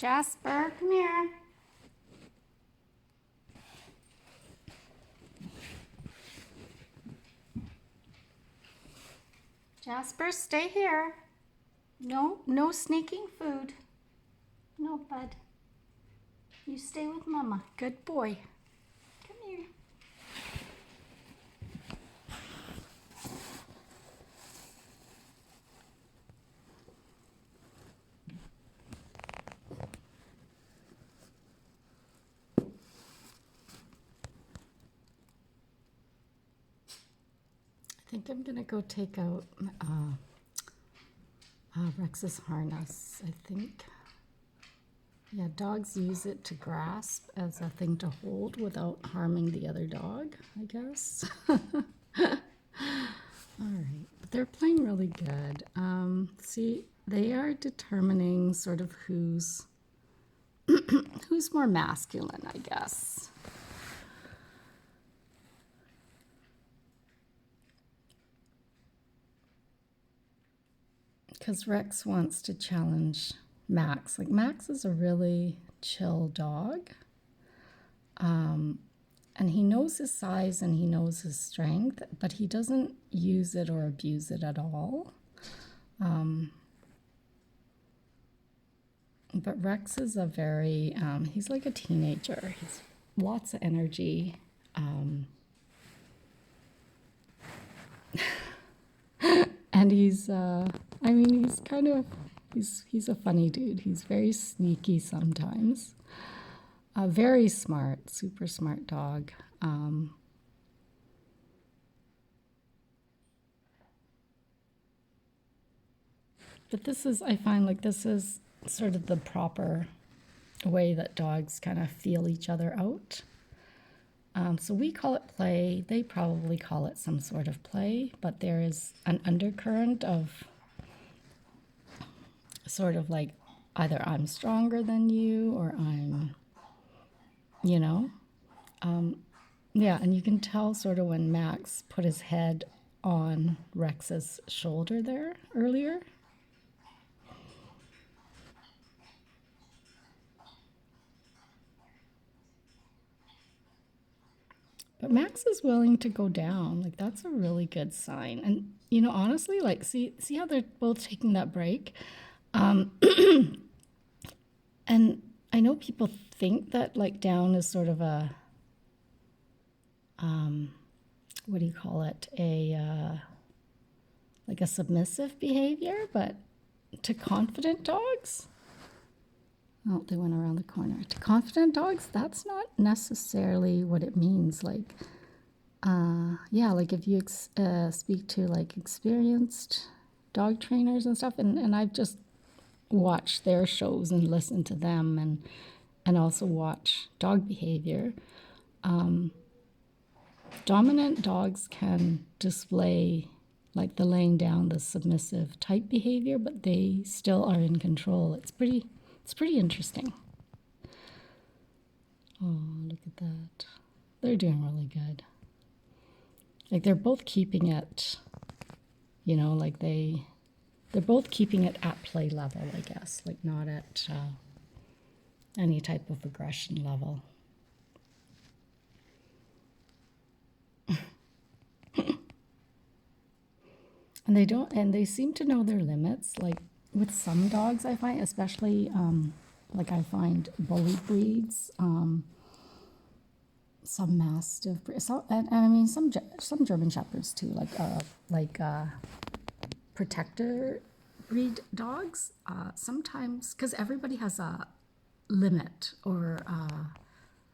Jasper, come here. Jasper, stay here. No sneaking food. No, bud. You stay with Mama. Good boy. Come here. I think I'm gonna go take out Rex's harness. I think, yeah, dogs use it to grasp as a thing to hold without harming the other dog, I guess. All right, but they're playing really good. See, they are determining sort of who's who's more masculine, I guess. Because Rex wants to challenge Max. Like, Max is a really chill dog. And he knows his size and he knows his strength, but he doesn't use it or abuse it at all. But Rex is a very, he's like a teenager. He's lots of energy. And he's, I mean, he's kind of, he's a funny dude. He's very sneaky sometimes. Very smart, super smart dog. But this is, I find like this is sort of the proper way that dogs kind of feel each other out. So we call it play. They probably call it some sort of play, but there is an undercurrent of sort of like either I'm stronger than you or I'm, you know. Yeah, and you can tell sort of when Max put his head on Rex's shoulder there earlier. But Max is willing to go down. Like, that's a really good sign. And you know, honestly, like see how they're both taking that break. And I know people think that like down is sort of a what do you call it? Like a submissive behavior, but to confident dogs, oh, they went around the corner. To confident dogs, that's not necessarily what it means. Like, yeah, like if you speak to like experienced dog trainers and stuff, and I've just watched their shows and listened to them, and also watch dog behavior. Dominant dogs can display like the laying down, the submissive type behavior, but they still are in control. It's pretty interesting. Oh, look at that. They're doing really good. Like they're both keeping it, you know, like they're both keeping it at play level, I guess, like not at any type of aggression level. And they seem to know their limits. Like with some dogs, I find, especially like I find bully breeds, some Mastiff breeds, and I mean some German Shepherds too, like protector breed dogs. Sometimes, because everybody has a limit or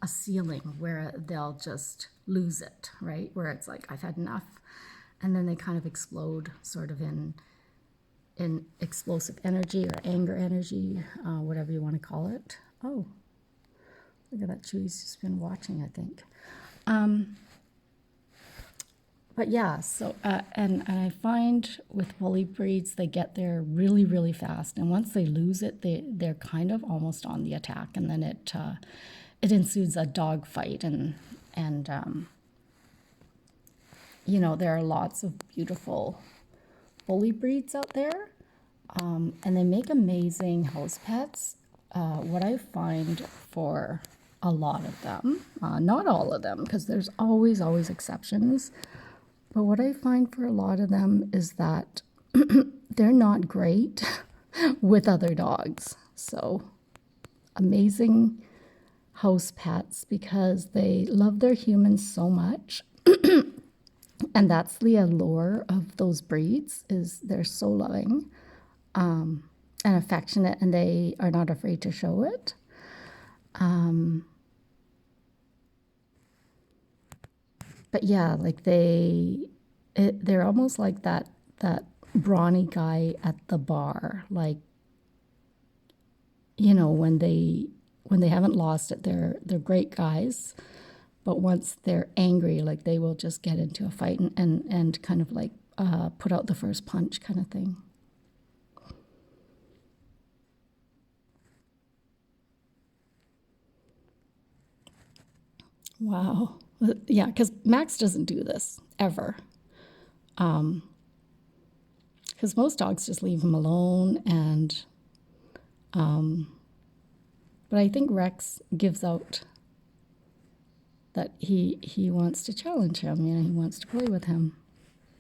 a ceiling where they'll just lose it, right? Where it's like, I've had enough. And then they kind of explode sort of in explosive energy or anger energy, whatever you want to call it. Oh, look at that. Chewy's just been watching, I think. But yeah, so, and I find with bully breeds, they get there really, really fast. And once they lose it, they're kind of almost on the attack. And then it ensues a dog fight. And you know, there are lots of beautiful bully breeds out there. And they make amazing house pets. what I find for a lot of them, not all of them, because there's always exceptions, but what I find for a lot of them is that they're not great with other dogs. So amazing house pets because they love their humans so much. And that's the allure of those breeds is they're so loving and affectionate, and they are not afraid to show it. But yeah, like they're almost like that brawny guy at the bar. Like, you know, when they haven't lost it, they're great guys. But once they're angry, like they will just get into a fight and kind of like put out the first punch kind of thing. Wow. Yeah, because Max doesn't do this ever. Because most dogs just leave him alone, and but I think Rex gives out that he wants to challenge him. You know, he wants to play with him.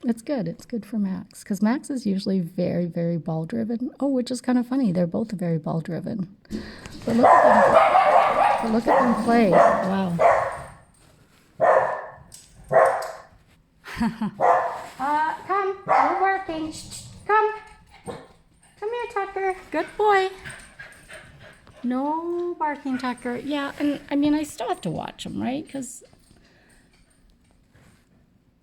It's good. It's good for Max because Max is usually very ball driven. Oh, which is kind of funny. They're both very ball driven. But look at them. But look at them play. Wow. Come. We're working. Come. Come here, Tucker. Good boy. No barking, Tucker. Yeah, and I mean, I still have to watch him, right? Because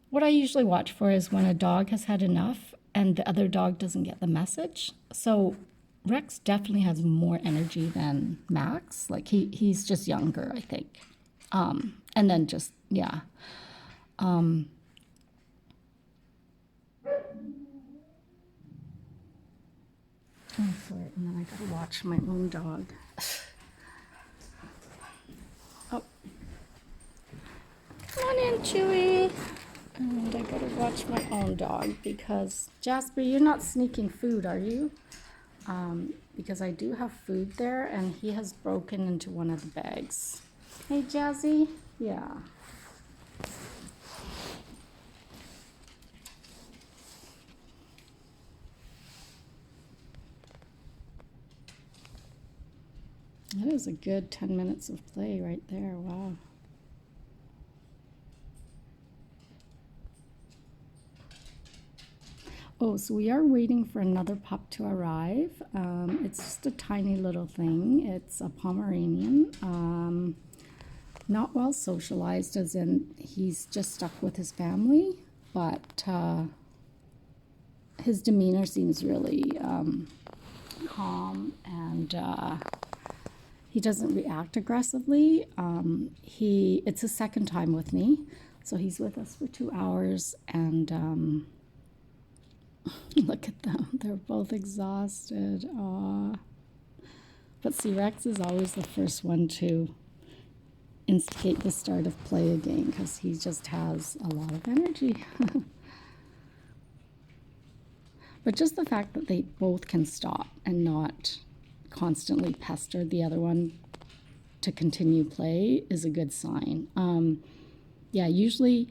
what I usually watch for is when a dog has had enough and the other dog doesn't get the message. So Rex definitely has more energy than Max. Like he's just younger, I think. And then just, yeah. Oh, sorry. And then I gotta watch my own dog. Oh. Come on in, Chewy. And I gotta watch my own dog because, Jasper, you're not sneaking food, are you? Because I do have food there and he has broken into one of the bags. Hey, Jazzy. Yeah. That is a good 10 minutes of play right there. Wow. Oh, so we are waiting for another pup to arrive. It's just a tiny little thing. It's a Pomeranian. Not well socialized, as in he's just stuck with his family, but his demeanor seems really calm, and he doesn't react aggressively. It's his second time with me, so he's with us for 2 hours, and look at them. They're both exhausted. Aww. But see, Rex is always the first one to instigate the start of play again because he just has a lot of energy. But just the fact that they both can stop and not constantly pester the other one to continue play is a good sign. Yeah, usually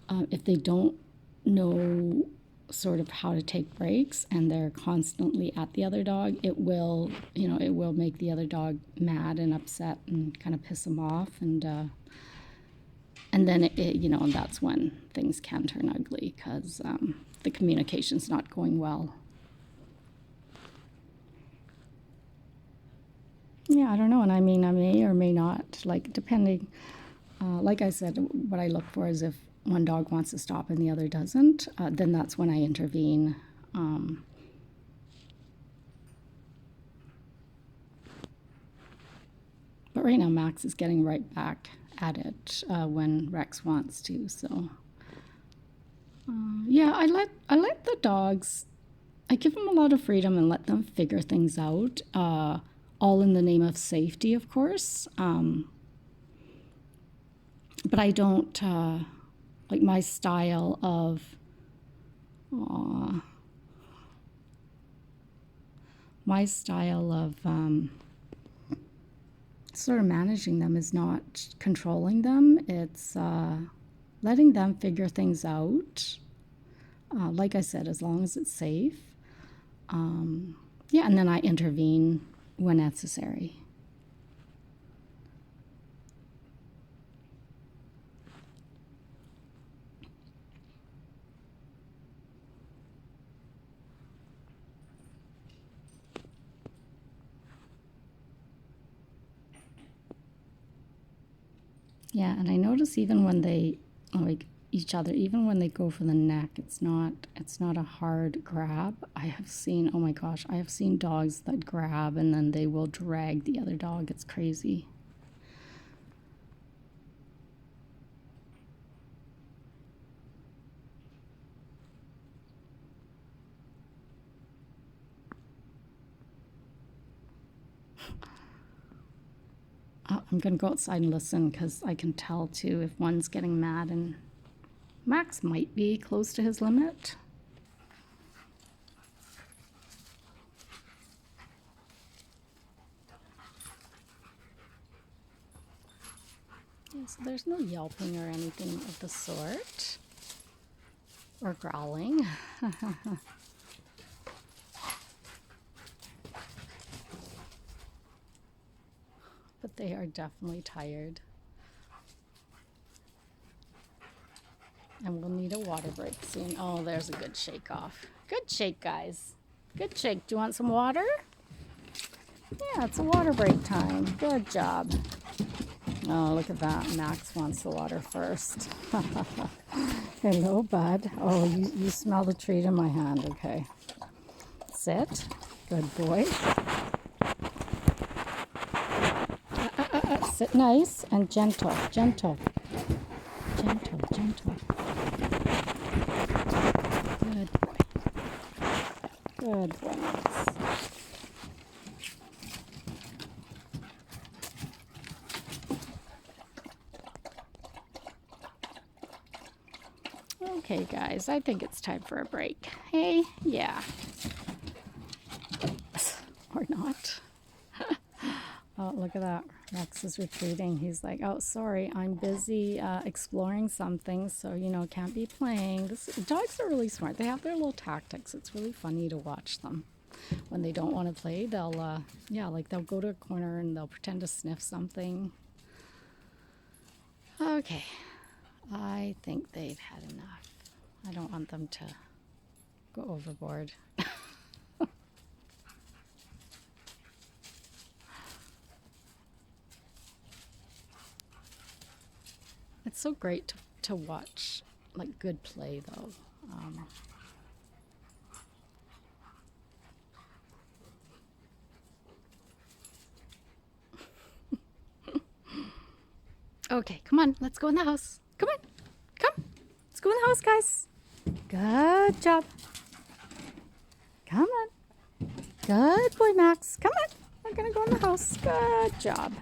if they don't know sort of how to take breaks and they're constantly at the other dog, it will make the other dog mad and upset and kind of piss them off, and then that's when things can turn ugly because the communication's not going well. Yeah, I don't know, and I mean, I may or may not, like, depending, like I said, what I look for is if one dog wants to stop and the other doesn't, then that's when I intervene. But right now, Max is getting right back at it when Rex wants to. So, yeah, I let the dogs. I give them a lot of freedom and let them figure things out. All in the name of safety, of course. But I don't. Like my style of sort of managing them is not controlling them. It's letting them figure things out. Like I said, as long as it's safe. Yeah, and then I intervene when necessary. Yeah, and I notice even when they like each other, even when they go for the neck, it's not a hard grab. I have seen, oh my gosh, I have seen dogs that grab and then they will drag the other dog. It's crazy. Oh, I'm gonna go outside and listen because I can tell too if one's getting mad, and Max might be close to his limit. Yeah, so there's no yelping or anything of the sort, or growling. But they are definitely tired. And we'll need a water break soon. Oh, there's a good shake off. Good shake, guys. Good shake. Do you want some water? Yeah, it's a water break time. Good job. Oh, look at that. Max wants the water first. Hello, bud. Oh, you smell the treat in my hand. Okay. Sit. Good boy. Sit nice and gentle. Gentle. Gentle, gentle. Good boy. Good boy, Max. Okay, guys, I think it's time for a break. Hey, yeah. Or not. Oh, look at that. Rex is retreating. He's like, oh, sorry, I'm busy exploring something, so, can't be playing. Dogs are really smart. They have their little tactics. It's really funny to watch them. When they don't want to play, they'll go to a corner and they'll pretend to sniff something. Okay. I think they've had enough. I don't want them to go overboard. It's so great to watch, like, good play, though. Okay, come on. Let's go in the house. Come on. Come. Let's go in the house, guys. Good job. Come on. Good boy, Max. Come on. We're going to go in the house. Good job.